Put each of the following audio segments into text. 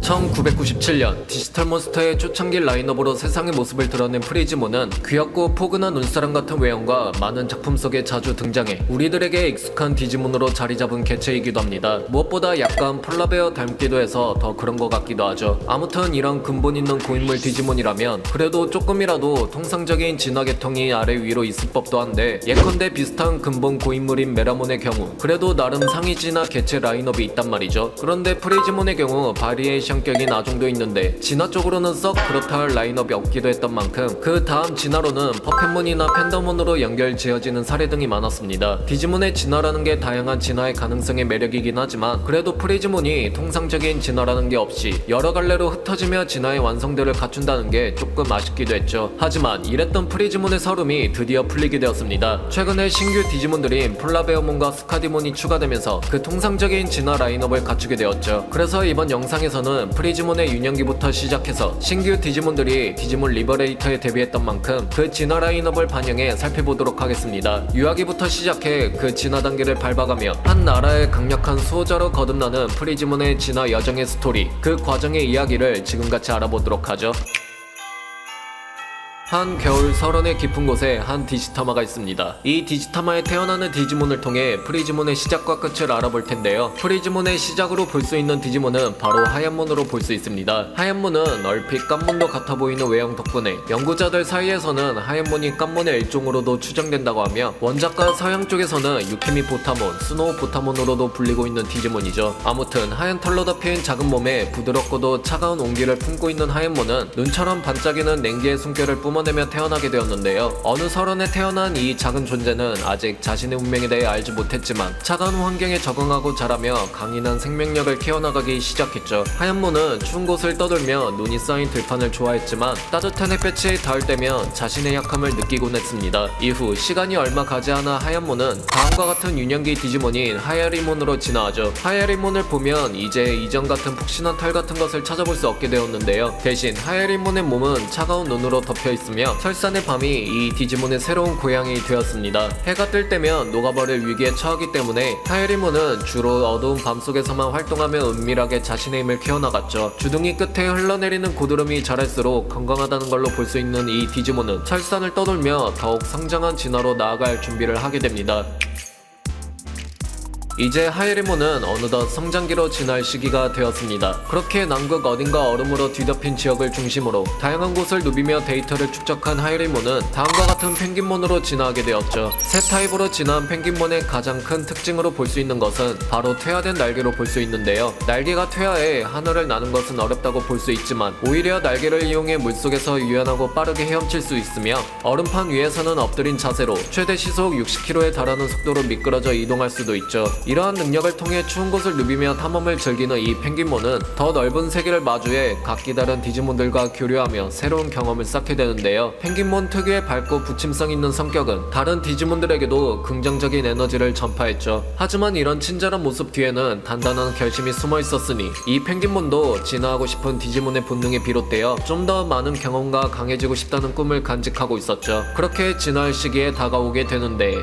1997년 디지털 몬스터의 초창기 라인업으로 세상의 모습을 드러낸 프리즈몬은 귀엽고 포근한 눈사람 같은 외형과 많은 작품 속에 자주 등장해 우리들에게 익숙한 디지몬으로 자리잡은 개체이기도 합니다. 무엇보다 약간 폴라베어 닮기도 해서 더 그런 것 같기도 하죠. 아무튼 이런 근본 있는 고인물 디지몬이라면 그래도 조금이라도 통상적인 진화 계통이 아래 위로 있을 법도 한데, 예컨대 비슷한 근본 고인물인 메라몬의 경우 그래도 나름 상위 진화 개체 라인업이 있단 말이죠. 그런데 프리즈몬의 경우 바리에이션격이 나중도 있는데 진화 쪽으로는 썩 그렇다 할 라인업이 없기도 했던 만큼 그 다음 진화로는 퍼펫몬이나 팬더몬으로 연결 지어지는 사례 등이 많았습니다. 디지몬의 진화라는 게 다양한 진화의 가능성의 매력이긴 하지만 그래도 프리즈몬이 통상적인 진화라는 게 없이 여러 갈래로 흩어지며 진화의 완성도를 갖춘다는 게 조금 아쉽기도 했죠. 하지만 이랬던 프리즈몬의 서름이 드디어 풀리게 되었습니다. 최근에 신규 디지몬들인 폴라베어몬과 스카디몬이 추가되면서 그 통상적인 진화 라인업을 갖추게 되었죠. 그래서 이번 영상에서는 프리즈몬의 유년기부터 시작해서 신규 디지몬들이 디지몬 리버레이터에 데뷔했던 만큼 그 진화 라인업을 반영해 살펴보도록 하겠습니다. 유아기부터 시작해 그 진화 단계를 밟아가며 한 나라의 강력한 수호자로 거듭나는 프리즈몬의 진화 여정의 스토리, 그 과정의 이야기를 지금같이 알아보도록 하죠. 한 겨울 설원의 깊은 곳에 한 디지타마가 있습니다. 이 디지타마에 태어나는 디지몬을 통해 프리즈몬의 시작과 끝을 알아볼 텐데요. 프리즈몬의 시작으로 볼 수 있는 디지몬은 바로 하얀몬으로 볼 수 있습니다. 하얀몬은 얼핏 깐몬도 같아 보이는 외형 덕분에 연구자들 사이에서는 하얀몬이 깐몬의 일종으로도 추정된다고 하며, 원작과 서양 쪽에서는 유키미 보타몬, 스노우 보타몬으로도 불리고 있는 디지몬이죠. 아무튼 하얀 털로 덮인 작은 몸에 부드럽고도 차가운 온기를 품고 있는 하얀몬은 눈처럼 반짝이는 냉기의 숨결을 뿜어내며 태어나게 되었는데요. 어느 설원에 태어난 이 작은 존재는 아직 자신의 운명에 대해 알지 못했지만 차가운 환경에 적응하고 자라며 강인한 생명력을 키워나가기 시작했죠. 하얀몬은 추운 곳을 떠돌며 눈이 쌓인 들판을 좋아했지만 따뜻한 햇볕이 닿을 때면 자신의 약함을 느끼곤 했습니다. 이후 시간이 얼마 가지 않아 하얀몬은 다음과 같은 유년기 디지몬인 하야리몬으로 진화하죠. 하야리몬을 보면 이제 이전 같은 푹신한 털 같은 것을 찾아볼 수 없게 되었는데요. 대신 하야리몬의 몸은 차가운 눈으로 덮여 있으며 설산의 밤이 이 디지몬의 새로운 고향이 되었습니다. 해가 뜰 때면 녹아버릴 위기에 처하기 때문에 하야리몬은 주로 어두운 밤 속에서만 활동하며 은밀하게 자신의 힘을 키워나갔죠. 주둥이 끝에 흘러내리는 고드름이 자랄수록 건강하다는 걸로 볼 수 있는 이 디지몬은 설산을 떠돌며 더욱 성장한 진화로 나아갈 준비를 하게 됩니다. 이제 하야리몬은 어느덧 성장기로 지날 시기가 되었습니다. 그렇게 남극 어딘가 얼음으로 뒤덮인 지역을 중심으로 다양한 곳을 누비며 데이터를 축적한 하야리몬은 다음과 같은 펭귄몬으로 진화하게 되었죠. 새 타입으로 진화한 펭귄몬의 가장 큰 특징으로 볼 수 있는 것은 바로 퇴화된 날개로 볼 수 있는데요. 날개가 퇴화해 하늘을 나는 것은 어렵다고 볼 수 있지만 오히려 날개를 이용해 물속에서 유연하고 빠르게 헤엄칠 수 있으며 얼음판 위에서는 엎드린 자세로 최대 시속 60km에 달하는 속도로 미끄러져 이동할 수도 있죠. 이러한 능력을 통해 추운 곳을 누비며 탐험을 즐기는 이 펭귄몬은 더 넓은 세계를 마주해 각기 다른 디지몬들과 교류하며 새로운 경험을 쌓게 되는데요. 펭귄몬 특유의 밝고 부침성 있는 성격은 다른 디지몬들에게도 긍정적인 에너지를 전파했죠. 하지만 이런 친절한 모습 뒤에는 단단한 결심이 숨어 있었으니 이 펭귄몬도 진화하고 싶은 디지몬의 본능에 비롯되어 좀 더 많은 경험과 강해지고 싶다는 꿈을 간직하고 있었죠. 그렇게 진화할 시기에 다가오게 되는데,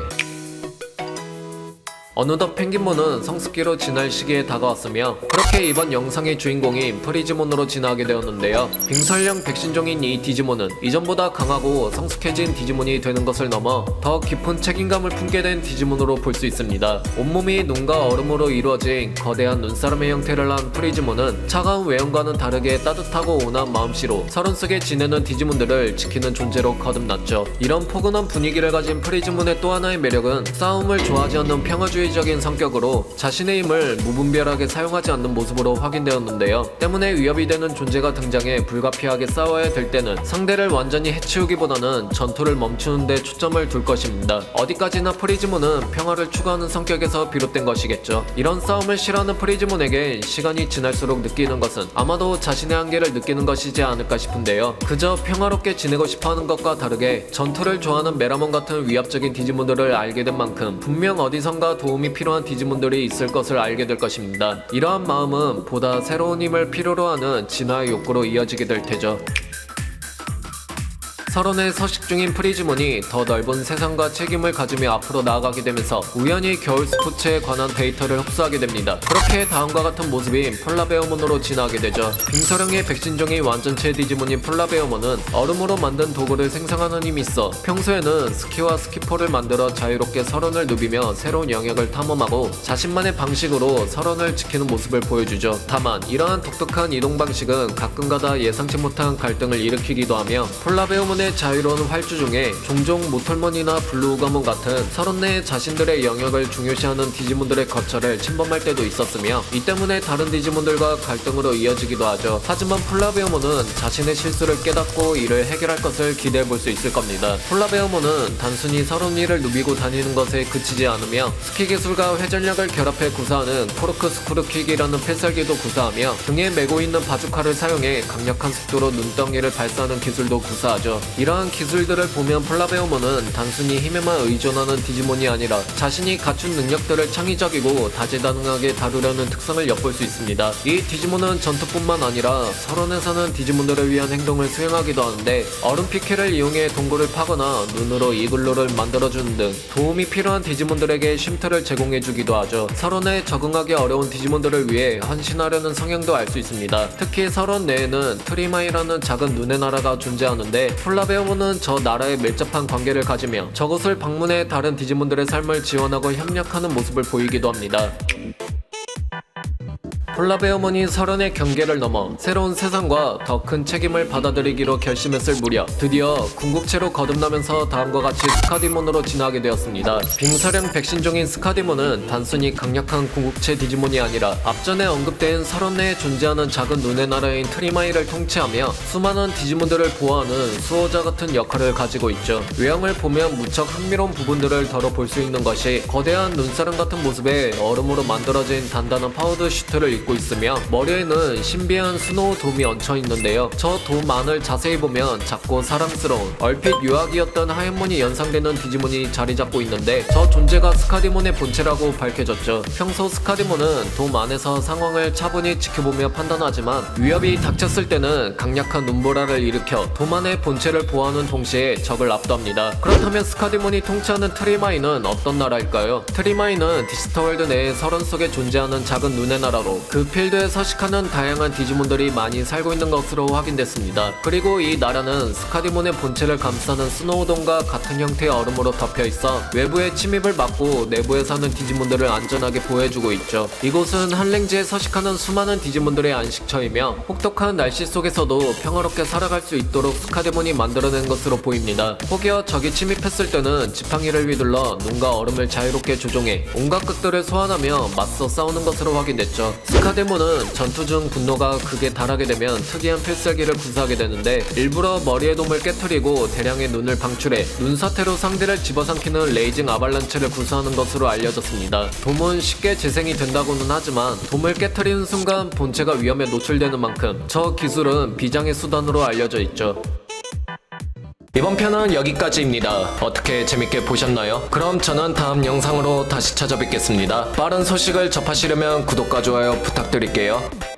어느덧 펭귄몬은 성숙기로 진화할 시기에 다가왔으며 그렇게 이번 영상의 주인공인 프리즈몬으로 진화하게 되었는데요. 빙설령 백신종인 이 디지몬은 이전보다 강하고 성숙해진 디지몬이 되는 것을 넘어 더 깊은 책임감을 품게 된 디지몬으로 볼 수 있습니다. 온몸이 눈과 얼음으로 이루어진 거대한 눈사람의 형태를 한 프리즈몬은 차가운 외형과는 다르게 따뜻하고 온화한 마음씨로 서론 속에 지내는 디지몬들을 지키는 존재로 거듭났죠. 이런 포근한 분위기를 가진 프리즈몬의 또 하나의 매력은 싸움을 좋아하지 않는 평화주의 적인 성격으로 자신의 힘을 무분별하게 사용하지 않는 모습으로 확인되었는데요. 때문에 위협이 되는 존재가 등장해 불가피하게 싸워야 될 때는 상대를 완전히 해치우기보다는 전투를 멈추는 데 초점을 둘 것입니다. 어디까지나 프리즈몬은 평화를 추구하는 성격에서 비롯된 것이겠죠. 이런 싸움을 싫어하는 프리즈몬에게 시간이 지날수록 느끼는 것은 아마도 자신의 한계를 느끼는 것이지 않을까 싶은데요. 그저 평화롭게 지내고 싶어하는 것과 다르게 전투를 좋아하는 메라몬 같은 위압적인 디지몬들을 알게 된 만큼 분명 어디선가 도움이 필요한 디지몬들이 있을 것을 알게 될 것입니다. 이러한 마음은 보다 새로운 힘을 필요로 하는 진화의 욕구로 이어지게 될 테죠. 서론에 서식 중인 프리즈몬이 더 넓은 세상과 책임을 가지며 앞으로 나아가게 되면서 우연히 겨울 스포츠에 관한 데이터를 흡수하게 됩니다. 그렇게 다음과 같은 모습인 폴라베어몬으로 진화하게 되죠. 빙서령의 백신종이 완전체 디지몬인 폴라베어몬은 얼음으로 만든 도구를 생성하는 힘이 있어 평소에는 스키와 스키포를 만들어 자유롭게 서론을 누비며 새로운 영역을 탐험하고 자신만의 방식으로 서론을 지키는 모습을 보여주죠. 다만 이러한 독특한 이동 방식은 가끔가다 예상치 못한 갈등을 일으키기도 하며 폴라베어몬의 자유로운 활주 중에 종종 모털몬이나 블루우가몬 같은 서론 내 자신들의 영역을 중요시하는 디지몬들의 거처를 침범할 때도 있었으며 이 때문에 다른 디지몬들과 갈등으로 이어지기도 하죠. 하지만 폴라베어몬은 자신의 실수를 깨닫고 이를 해결할 것을 기대해볼 수 있을 겁니다. 폴라베어몬은 단순히 서론 위를 누비고 다니는 것에 그치지 않으며 스키 기술과 회전력을 결합해 구사하는 코르크 스크루킥이라는 필살기도 구사하며 등에 메고 있는 바주카를 사용해 강력한 속도로 눈덩이를 발사하는 기술도 구사하죠. 이러한 기술들을 보면 폴라베어몬은 단순히 힘에만 의존하는 디지몬이 아니라 자신이 갖춘 능력들을 창의적이고 다재다능하게 다루려는 특성을 엿볼 수 있습니다. 이 디지몬은 전투뿐만 아니라 서론에서는 디지몬들을 위한 행동을 수행하기도 하는데 얼음 피케를 이용해 동굴을 파거나 눈으로 이글루를 만들어주는 등 도움이 필요한 디지몬들에게 쉼터를 제공해주기도 하죠. 서론에 적응하기 어려운 디지몬들을 위해 헌신하려는 성향도 알 수 있습니다. 특히 서론 내에는 트리마이라는 작은 눈의 나라가 존재하는데 폴라베어몬은 저 나라에 밀접한 관계를 가지며 저곳을 방문해 다른 디지몬들의 삶을 지원하고 협력하는 모습을 보이기도 합니다. 폴라베어몬이 서론의 경계를 넘어 새로운 세상과 더 큰 책임을 받아들이기로 결심했을 무렵 드디어 궁극체로 거듭나면서 다음과 같이 스카디몬으로 진화하게 되었습니다. 빙서령 백신종인 스카디몬은 단순히 강력한 궁극체 디지몬이 아니라 앞전에 언급된 서론 내에 존재하는 작은 눈의 나라인 트리마이를 통치하며 수많은 디지몬들을 보호하는 수호자 같은 역할을 가지고 있죠. 외형을 보면 무척 흥미로운 부분들을 덜어 볼 수 있는 것이 거대한 눈사람 같은 모습의 얼음으로 만들어진 단단한 파우더 슈트를 입고 있으며 머리에는 신비한 스노우 돔이 얹혀 있는데요. 저 돔 안을 자세히 보면 작고 사랑스러운 얼핏 유아기였던 하얀몬이 연상되는 디지몬이 자리 잡고 있는데 저 존재가 스카디몬의 본체라고 밝혀졌죠. 평소 스카디몬은 돔 안에서 상황을 차분히 지켜보며 판단하지만 위협이 닥쳤을 때는 강력한 눈보라를 일으켜 돔 안의 본체를 보호하는 동시에 적을 압도합니다. 그렇다면 스카디몬이 통치하는 트리마이는 어떤 나라일까요? 트리마이는 디지터월드 내의 서론 속에 존재하는 작은 눈의 나라로 그 필드에 서식하는 다양한 디지몬들이 많이 살고 있는 것으로 확인됐습니다. 그리고 이 나라는 스카디몬의 본체를 감싸는 스노우돔과 같은 형태의 얼음으로 덮여있어 외부의 침입을 막고 내부에 사는 디지몬들을 안전하게 보호해주고 있죠. 이곳은 한랭지에 서식하는 수많은 디지몬들의 안식처이며 혹독한 날씨 속에서도 평화롭게 살아갈 수 있도록 스카디몬이 만들어낸 것으로 보입니다. 혹여 적이 침입했을 때는 지팡이를 휘둘러 눈과 얼음을 자유롭게 조종해 온갖 극들을 소환하며 맞서 싸우는 것으로 확인됐죠. 스카디몬은 전투 중 분노가 극에 달하게 되면 특이한 필살기를 구사하게 되는데 일부러 머리의 돔을 깨트리고 대량의 눈을 방출해 눈사태로 상대를 집어삼키는 레이징 아발란체를 구사하는 것으로 알려졌습니다. 돔은 쉽게 재생이 된다고는 하지만 돔을 깨트리는 순간 본체가 위험에 노출되는 만큼 저 기술은 비장의 수단으로 알려져 있죠. 이번 편은 여기까지입니다. 어떻게 재밌게 보셨나요? 그럼 저는 다음 영상으로 다시 찾아뵙겠습니다. 빠른 소식을 접하시려면 구독과 좋아요 부탁드릴게요.